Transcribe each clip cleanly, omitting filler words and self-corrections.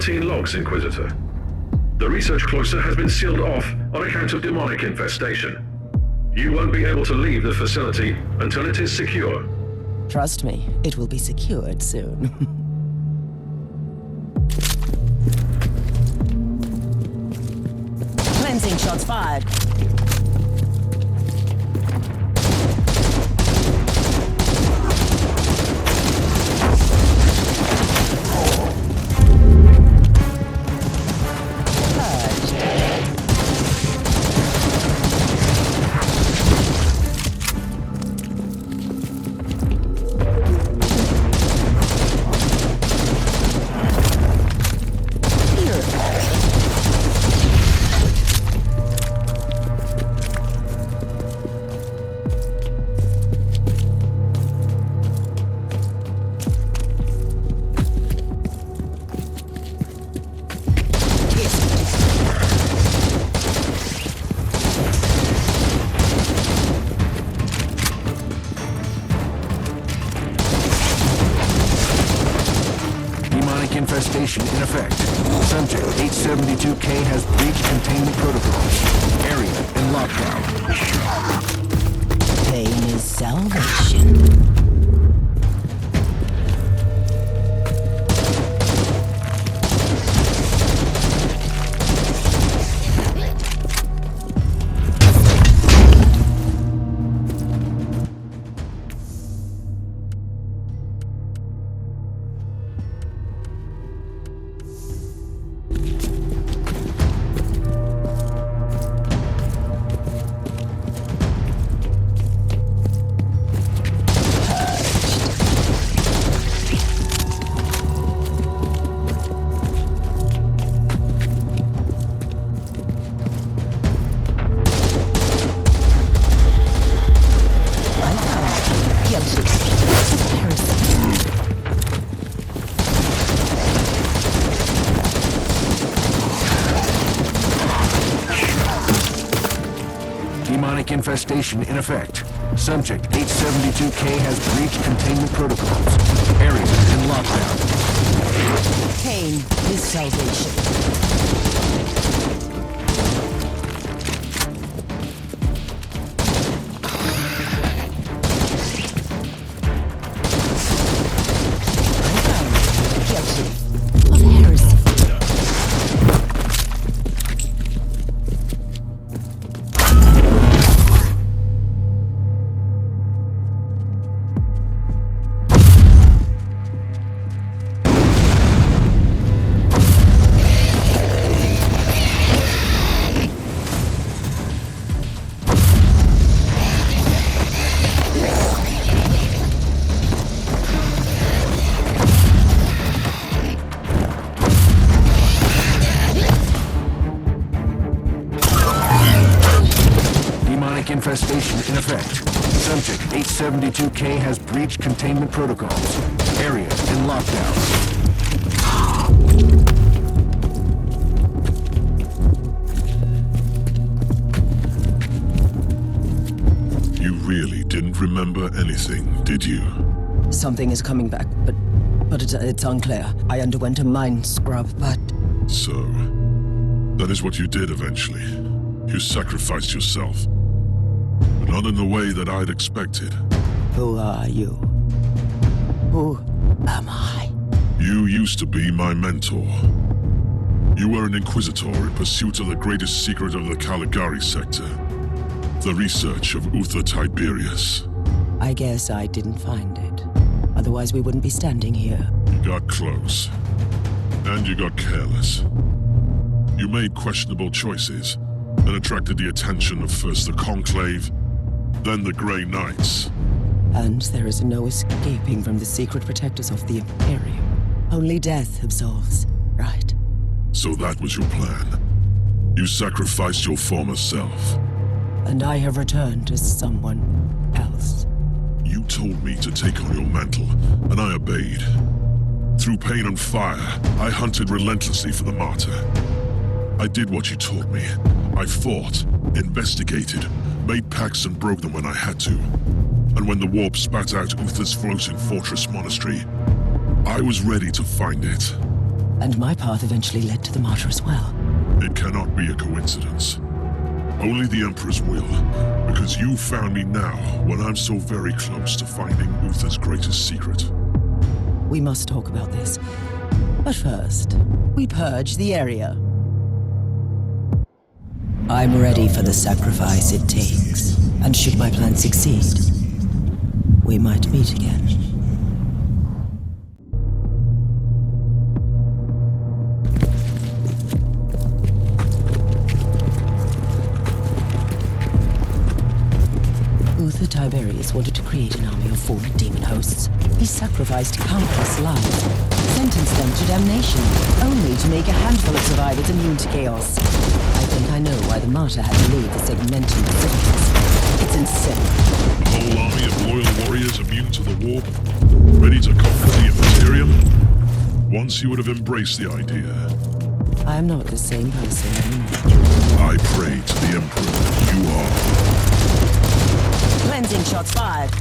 seen logs, Inquisitor. The research cloister has been sealed off on account of demonic infestation. You won't be able to leave the facility until it is secure. Trust me, it will be secured soon. Cleansing shots fired. Infestation in effect. Subject 872K has breached containment protocols. Area in lockdown. Pain is salvation. Infestation in effect. Subject 872K has breached containment protocols. Area in lockdown. Pain is salvation. Guilty of heresy. Infestation in effect. Subject 872K has breached containment protocols. Area in lockdown. You really didn't remember anything, did you? Something is coming back, but it's unclear. I underwent a mind scrub, but... So, that is what you did eventually. You sacrificed yourself. But not in the way that I'd expected. Who are you? Who am I? You used to be my mentor. You were an Inquisitor in pursuit of the greatest secret of the Caligari Sector. The research of Uther Tiberius. I guess I didn't find it. Otherwise we wouldn't be standing here. You got close. And you got careless. You made questionable choices and attracted the attention of first the Conclave, then the Grey Knights. And there is no escaping from the secret protectors of the Imperium. Only death absolves, right? So that was your plan. You sacrificed your former self. And I have returned as someone else. You told me to take on your mantle, and I obeyed. Through pain and fire, I hunted relentlessly for the Martyr. I did what you taught me. I fought, investigated, made pacts and broke them when I had to. And when the warp spat out Uthers' floating fortress monastery, I was ready to find it. And my path eventually led to the Martyr as well. It cannot be a coincidence. Only the Emperor's will, because you found me now when I'm so very close to finding Uthers' greatest secret. We must talk about this. But first, we purge the area. I'm ready for the sacrifice it takes. And should my plan succeed, we might meet again. Uther Tiberius wanted to create an army of fallen demon hosts. He sacrificed countless lives, sentenced them to damnation, only to make a handful of survivors immune to chaos. I think I know why the Martyr had to leave the segmental citizens. It's insane. A whole army of loyal warriors immune to the warp, ready to conquer the Imperium? Once you would have embraced the idea. I am not the same person anymore. I pray to the Emperor that you are. Cleansing shots fired.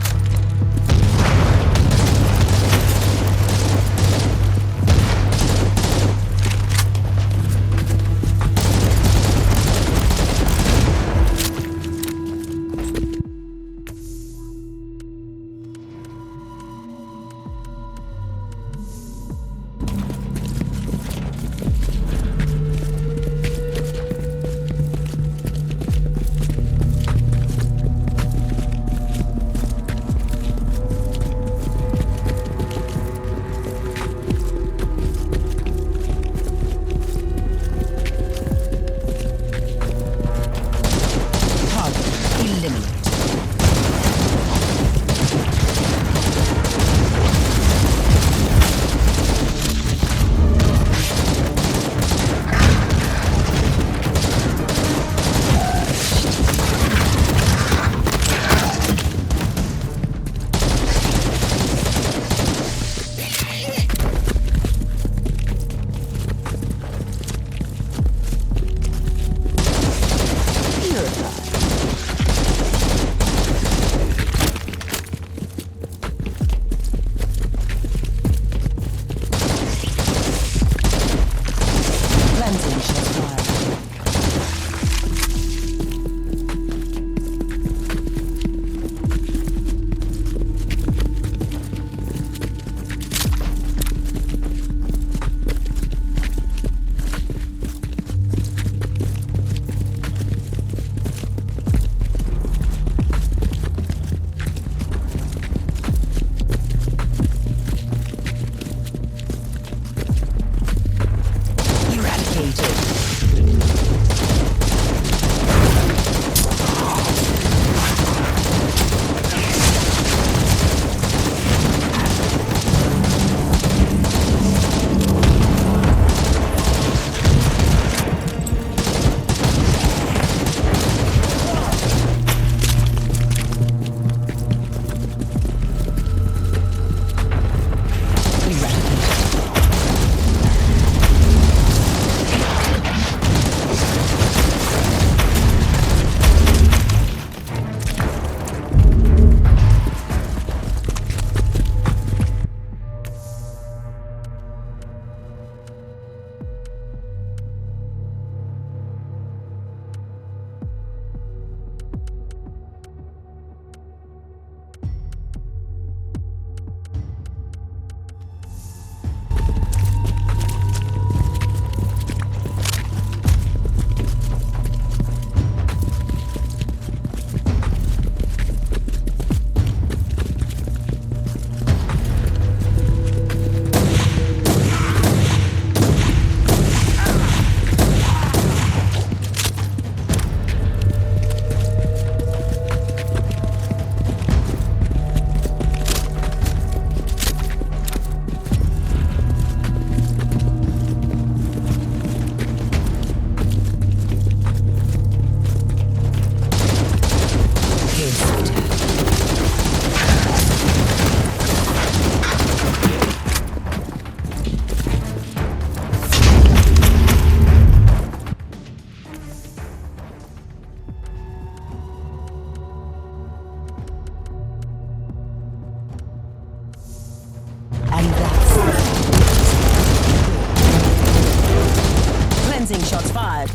fired.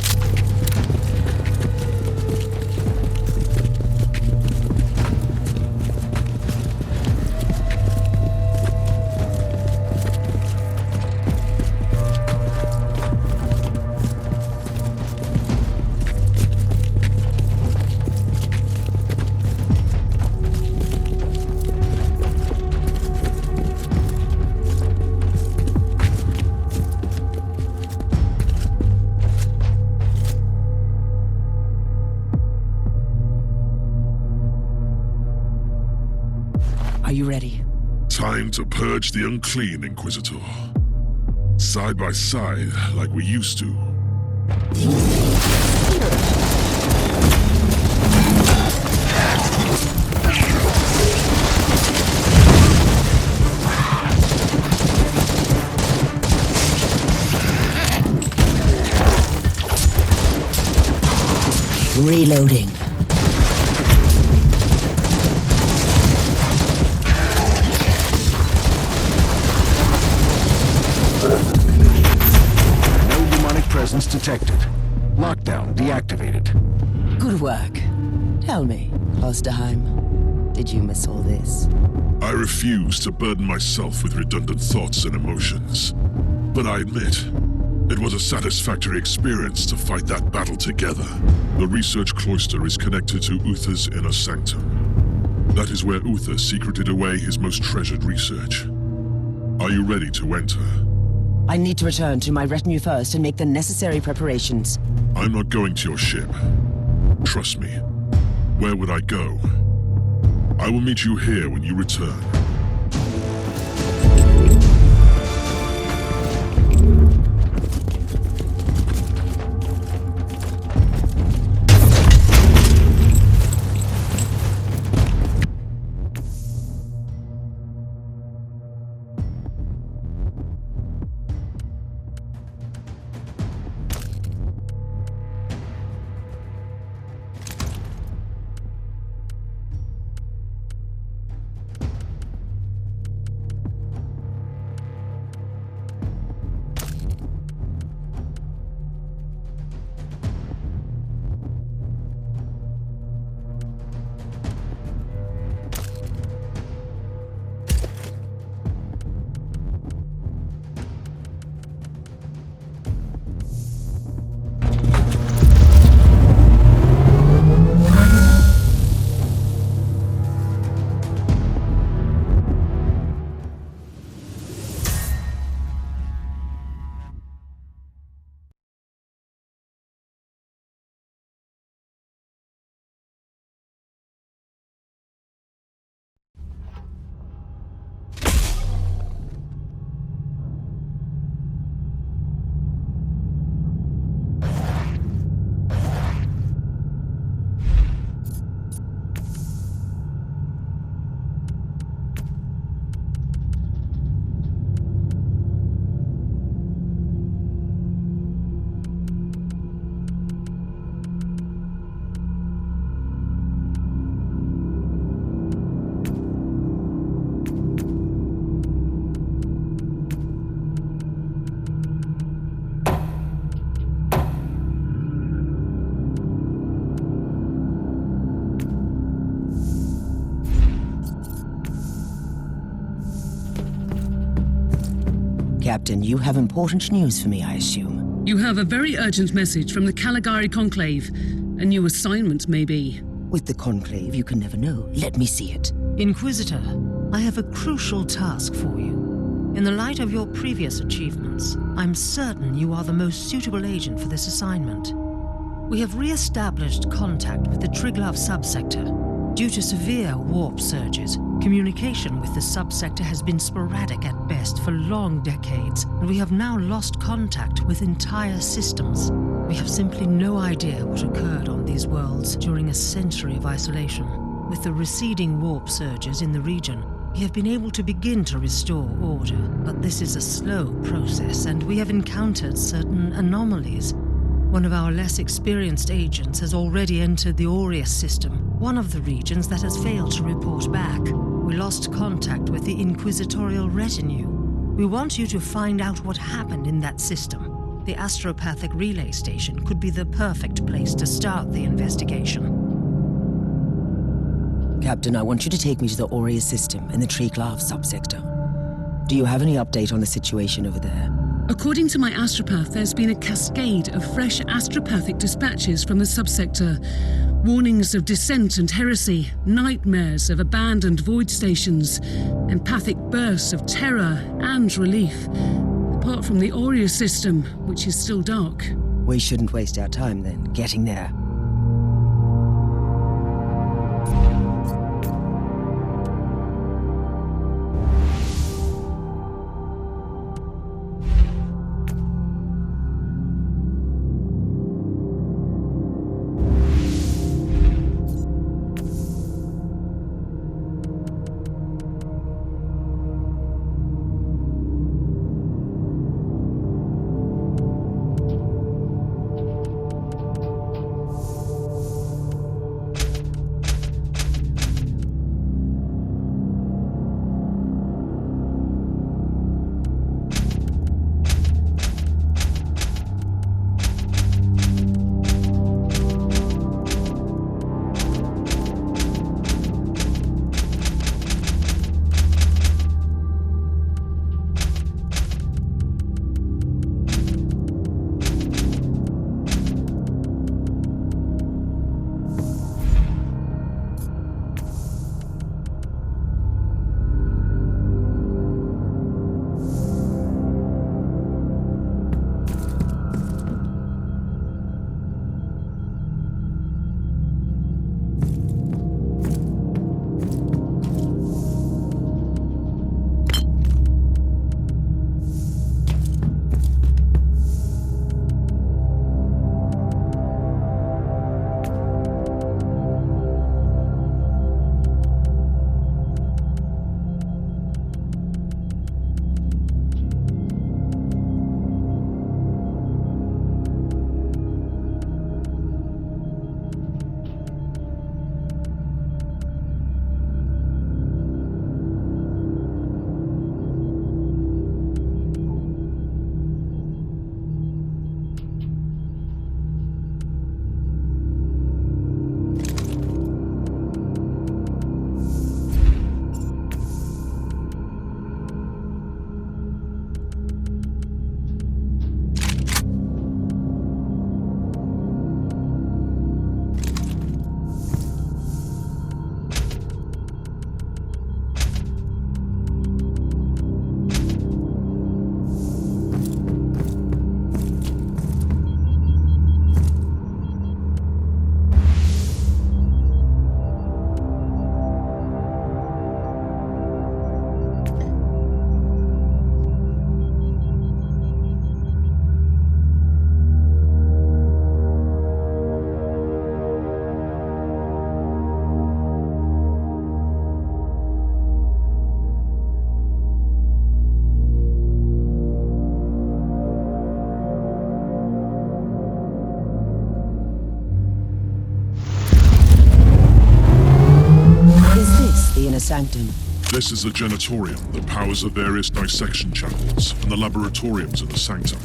Are you ready? Time to purge the unclean, Inquisitor. Side by side, like we used to. Reloading. No demonic presence detected. Lockdown deactivated. Good work. Tell me, Klosterheim, did you miss all this? I refuse to burden myself with redundant thoughts and emotions. But I admit, it was a satisfactory experience to fight that battle together. The research cloister is connected to Uthers' inner sanctum. That is where Uther secreted away his most treasured research. Are you ready to enter? I need to return to my retinue first and make the necessary preparations. I'm not going to your ship. Trust me. Where would I go? I will meet you here when you return. Captain, you have important news for me, I assume. You have a very urgent message from the Caligari Conclave. A new assignment, maybe. With the Conclave, you can never know. Let me see it. Inquisitor, I have a crucial task for you. In the light of your previous achievements, I'm certain you are the most suitable agent for this assignment. We have re-established contact with the Triglav subsector. Due to severe warp surges, communication with the subsector has been sporadic at best for long decades, and we have now lost contact with entire systems. We have simply no idea what occurred on these worlds during a century of isolation. With the receding warp surges in the region, we have been able to begin to restore order, but this is a slow process, and we have encountered certain anomalies. One of our less experienced agents has already entered the Aureus system, one of the regions that has failed to report back. We lost contact with the Inquisitorial retinue. We want you to find out what happened in that system. The astropathic relay station could be the perfect place to start the investigation. Captain, I want you to take me to the Aureus system in the Tree-Clav subsector. Do you have any update on the situation over there? According to my astropath, there's been a cascade of fresh astropathic dispatches from the subsector. Warnings of dissent and heresy, nightmares of abandoned void stations, empathic bursts of terror and relief. Apart from the Aureus system, which is still dark. We shouldn't waste our time then, getting there. Sanctum. This is the Genitorium that powers the various dissection chapels and the laboratoriums in the Sanctum.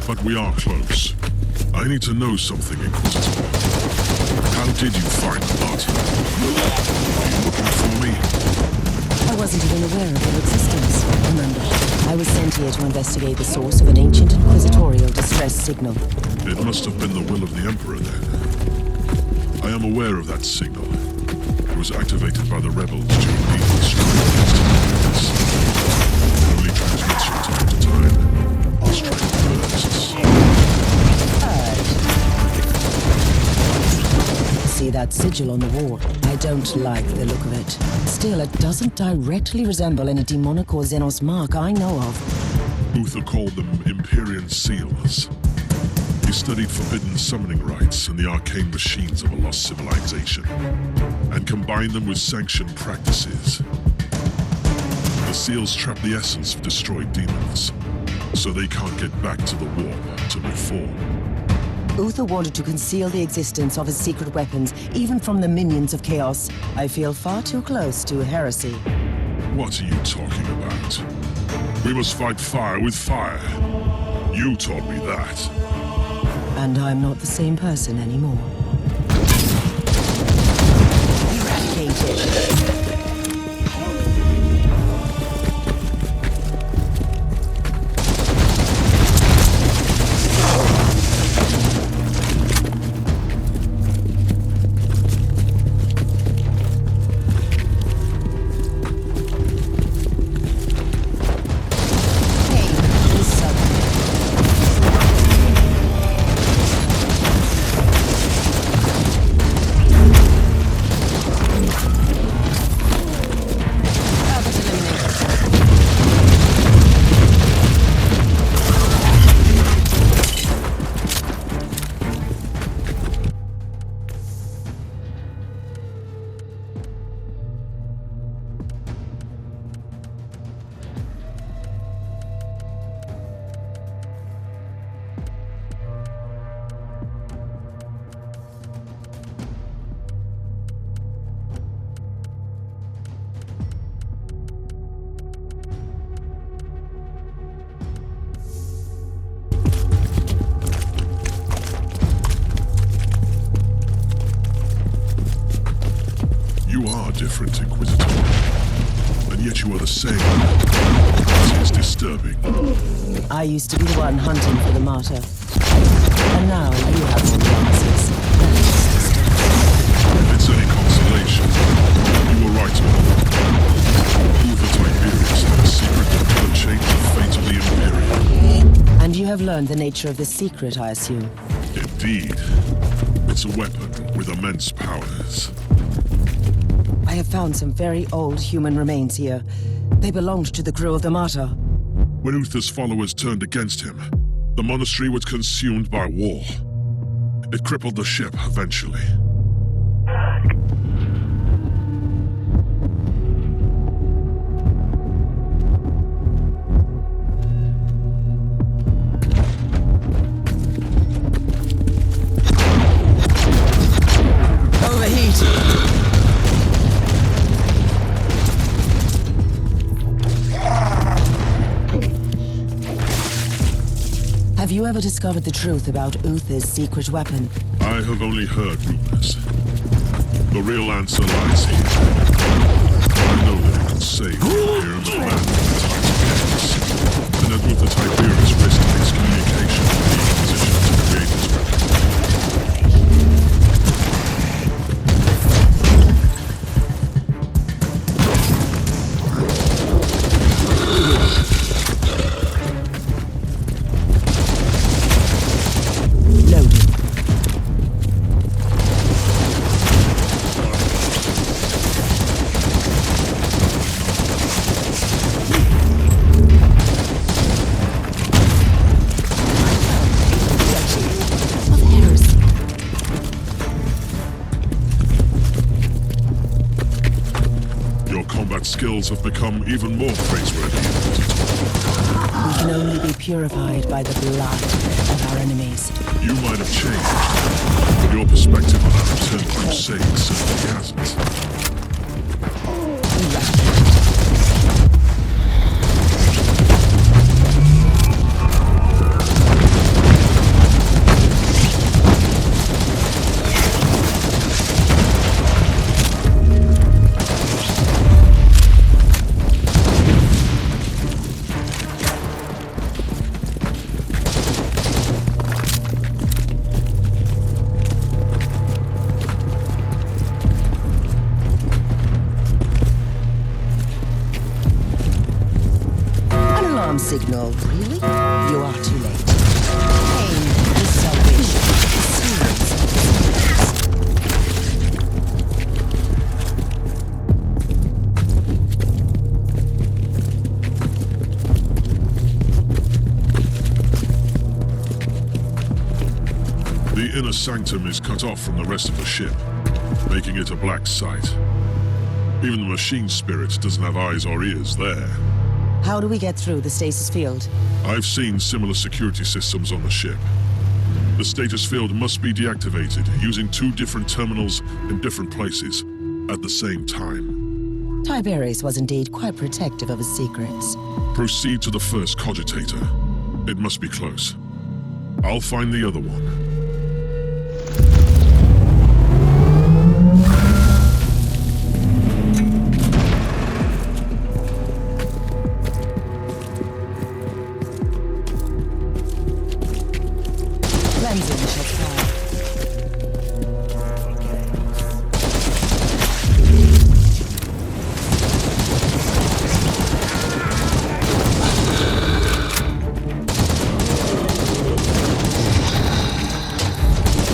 But we are close. I need to know something, Inquisitor. How did you find the Martyr? Are you looking for me? I wasn't even aware of their existence, remember. I was sent here to investigate the source of an ancient inquisitorial distress signal. It must have been the will of the Emperor, then. I am aware of that signal. It was activated by the rebels during the strike against Uthers. It only transmits from time to time. The strike bursts. See that sigil on the wall? I don't like the look of it. Still, it doesn't directly resemble any demonic or Xenos mark I know of. Uther called them Empyrean seals. He studied forbidden summoning rites and the arcane machines of a lost civilization, and combined them with sanctioned practices. The seals trap the essence of destroyed demons, so they can't get back to the warp to reform. Uther wanted to conceal the existence of his secret weapons, even from the minions of chaos. I feel far too close to heresy. What are you talking about? We must fight fire with fire. You taught me that. And I'm not the same person anymore. Eradicated. You are different, Inquisitor. And yet you are the same. It is disturbing. I used to be the one hunting for the Martyr. And now you have all the answers. If it's any consolation, you were right, Uther Tiberius had a secret that could change the fate of the Imperium. And you have learned the nature of this secret, I assume. Indeed. It's a weapon with immense powers. I have found some very old human remains here. They belonged to the crew of the Martyr. When Uther's followers turned against him, the monastery was consumed by war. It crippled the ship eventually. Have you ever discovered the truth about Uthers' secret weapon? I have only heard rumors. The real answer lies here. I know that it can save the Imperium of man from the times of chaos, and that Uther Tiberius risked excommunication from the Inquisition to create this weapon. Skills have become even more praiseworthy. We can only be purified by the blood of our enemies. You might have changed, but your perspective on our return to crusade certainly hasn't. Signal, really? You are too late. Pain is salvation. The inner sanctum is cut off from the rest of the ship, making it a black site. Even the machine spirit doesn't have eyes or ears there. How do we get through the stasis field? I've seen similar security systems on the ship. The status field must be deactivated using 2 different terminals in different places at the same time. Tiberius was indeed quite protective of his secrets. Proceed to the first cogitator. It must be close. I'll find the other one. Cleansing shall fire.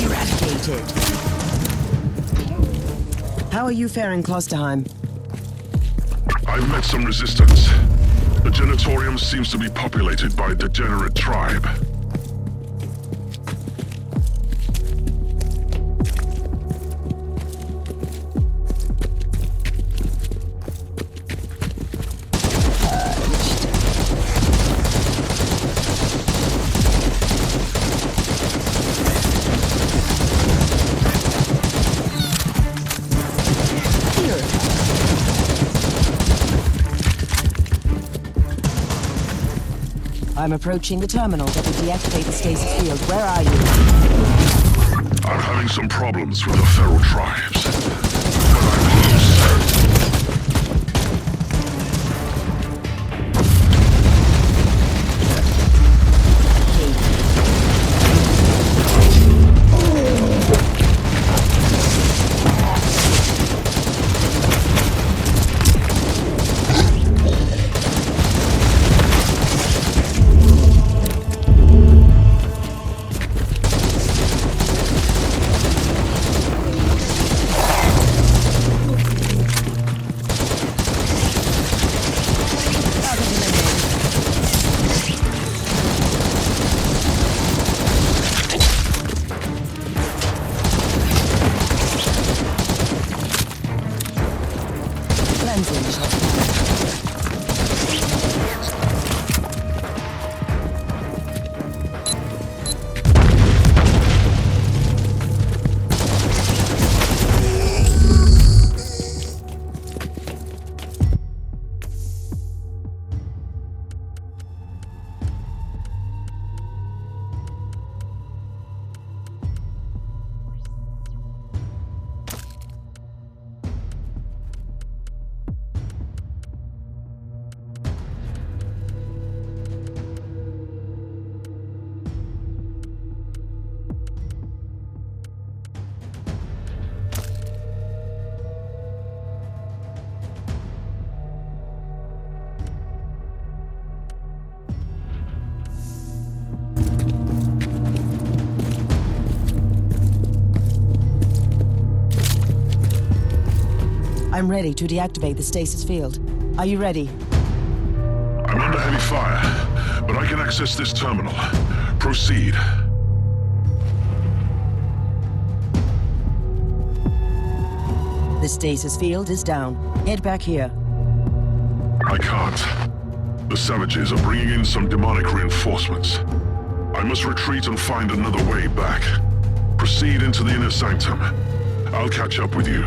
Eradicated. How are you faring, Klosterheim? I've met some resistance. The Genitorium seems to be populated by a degenerate tribe. I'm approaching the terminal that will deactivate the stasis field. Where are you? I'm having some problems with the feral tribes, but I'm close. I'm ready to deactivate the stasis field. Are you ready? I'm under heavy fire, but I can access this terminal. Proceed. The stasis field is down. Head back here. I can't. The savages are bringing in some demonic reinforcements. I must retreat and find another way back. Proceed into the inner sanctum. I'll catch up with you.